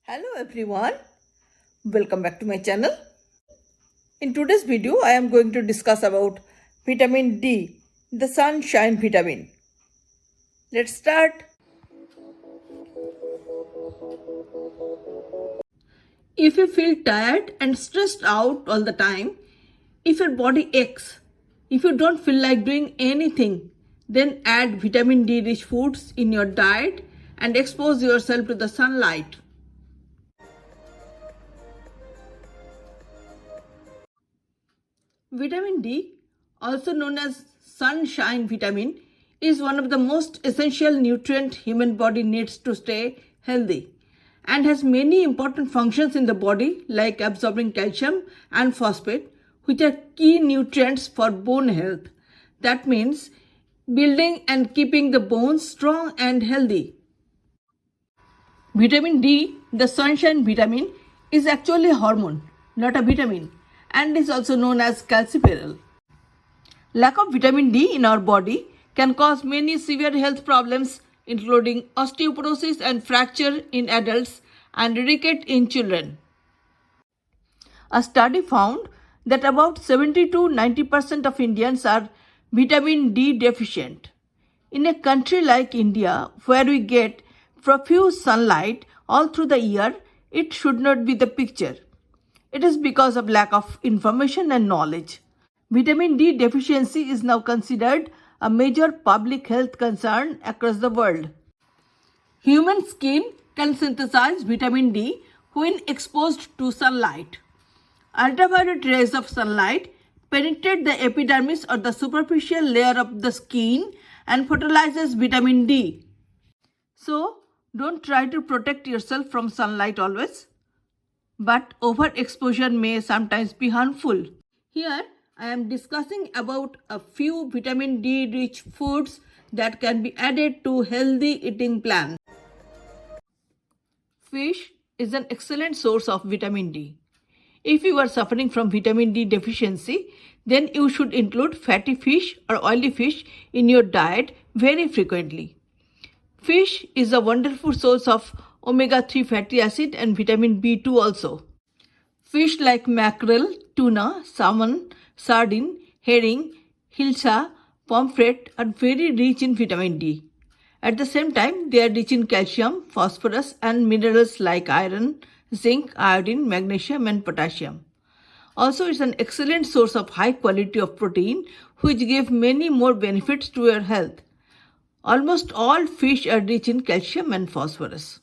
Hello everyone, welcome back to my channel. In today's video, I am going to discuss about vitamin D, the sunshine vitamin. Let's start. If you feel tired and stressed out all the time, if your body aches, if you don't feel like doing anything, then add vitamin D rich foods in your diet and expose yourself to the sunlight. Vitamin D, also known as sunshine vitamin, is one of the most essential nutrient human body needs to stay healthy and has many important functions in the body like absorbing calcium and phosphate, which are key nutrients for bone health. That means building and keeping the bones strong and healthy. Vitamin D, the sunshine vitamin, is actually a hormone, not a vitamin, and is also known as calciferol. Lack of vitamin D in our body can cause many severe health problems, including osteoporosis and fracture in adults and ricket in children. A study found that about 70 to 90% of Indians are vitamin D deficient. In a country like India, where we get profuse sunlight all through the year, it should not be the picture. It is because of lack of information and knowledge. Vitamin D deficiency is now considered a major public health concern across the world. Human skin can synthesize vitamin D when exposed to sunlight. Ultraviolet rays of sunlight penetrate the epidermis or the superficial layer of the skin and photolyzes vitamin D. So, don't try to protect yourself from sunlight always. But overexposure may sometimes be harmful. Here, I am discussing about a few vitamin D rich foods that can be added to healthy eating plans. Fish is an excellent source of vitamin D. If you are suffering from vitamin D deficiency, then you should include fatty fish or oily fish in your diet very frequently. Fish is a wonderful source of omega-3 fatty acid and vitamin B2 also. Fish like mackerel, tuna, salmon, sardine, herring, hilsa, pomfret are very rich in vitamin D. At the same time, they are rich in calcium, phosphorus and minerals like iron, zinc, iodine, magnesium and potassium. Also, it's an excellent source of high quality of protein which give many more benefits to your health. Almost all fish are rich in calcium and phosphorus.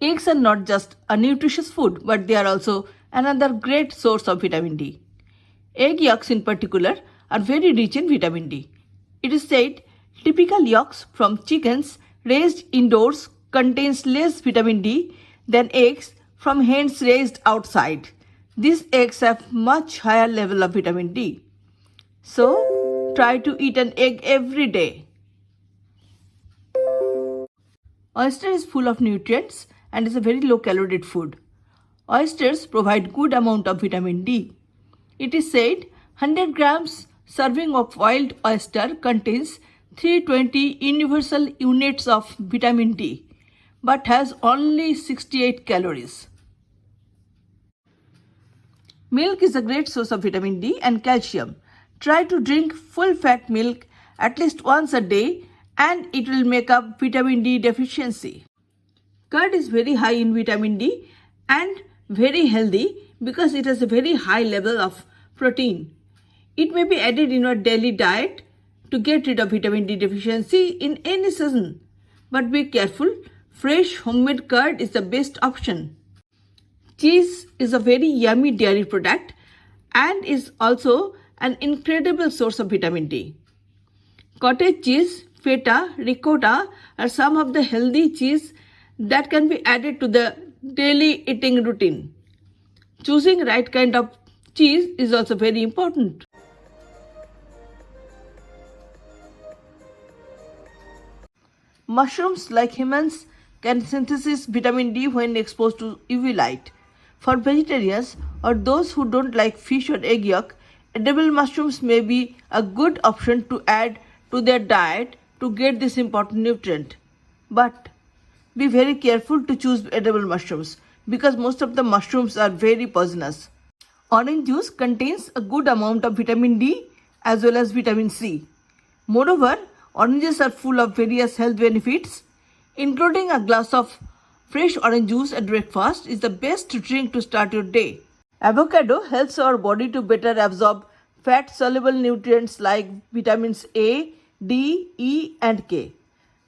Eggs are not just a nutritious food, but they are also another great source of vitamin D. Egg yolks in particular are very rich in vitamin D. It is said typical yolks from chickens raised indoors contains less vitamin D than eggs from hens raised outside. These eggs have much higher level of vitamin D. So, try to eat an egg every day. Oyster is full of nutrients and is a very low calorie food. Oysters provide good amount of vitamin D. It is said 100 grams serving of wild oyster contains 320 universal units of vitamin D but has only 68 calories. Milk is a great source of vitamin D and calcium. Try to drink full fat milk at least once a day and it will make up vitamin D deficiency. Curd is very high in vitamin D and very healthy because it has a very high level of protein. It may be added in your daily diet to get rid of vitamin D deficiency in any season. But be careful, fresh homemade curd is the best option. Cheese is a very yummy dairy product and is also an incredible source of vitamin D. Cottage cheese, feta, ricotta are some of the healthy cheese that can be added to the daily eating routine. Choosing right kind of cheese is also very important. Mushrooms like humans can synthesize vitamin D when exposed to UV light. For vegetarians or those who don't like fish or egg yolk, edible mushrooms may be a good option to add to their diet to get this important nutrient. But be very careful to choose edible mushrooms because most of the mushrooms are very poisonous. Orange juice contains a good amount of vitamin D as well as vitamin C. Moreover, oranges are full of various health benefits, including a glass of fresh orange juice at breakfast is the best drink to start your day. Avocado helps our body to better absorb fat-soluble nutrients like vitamins A, D, E and K.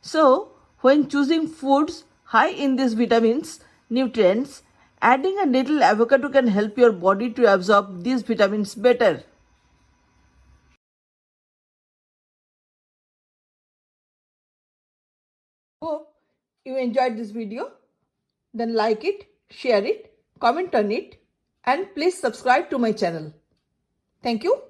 So, when choosing foods high in these vitamins, nutrients, adding a little avocado can help your body to absorb these vitamins better. Hope you enjoyed this video. Then like it, share it, comment on it, and please subscribe to my channel. Thank you.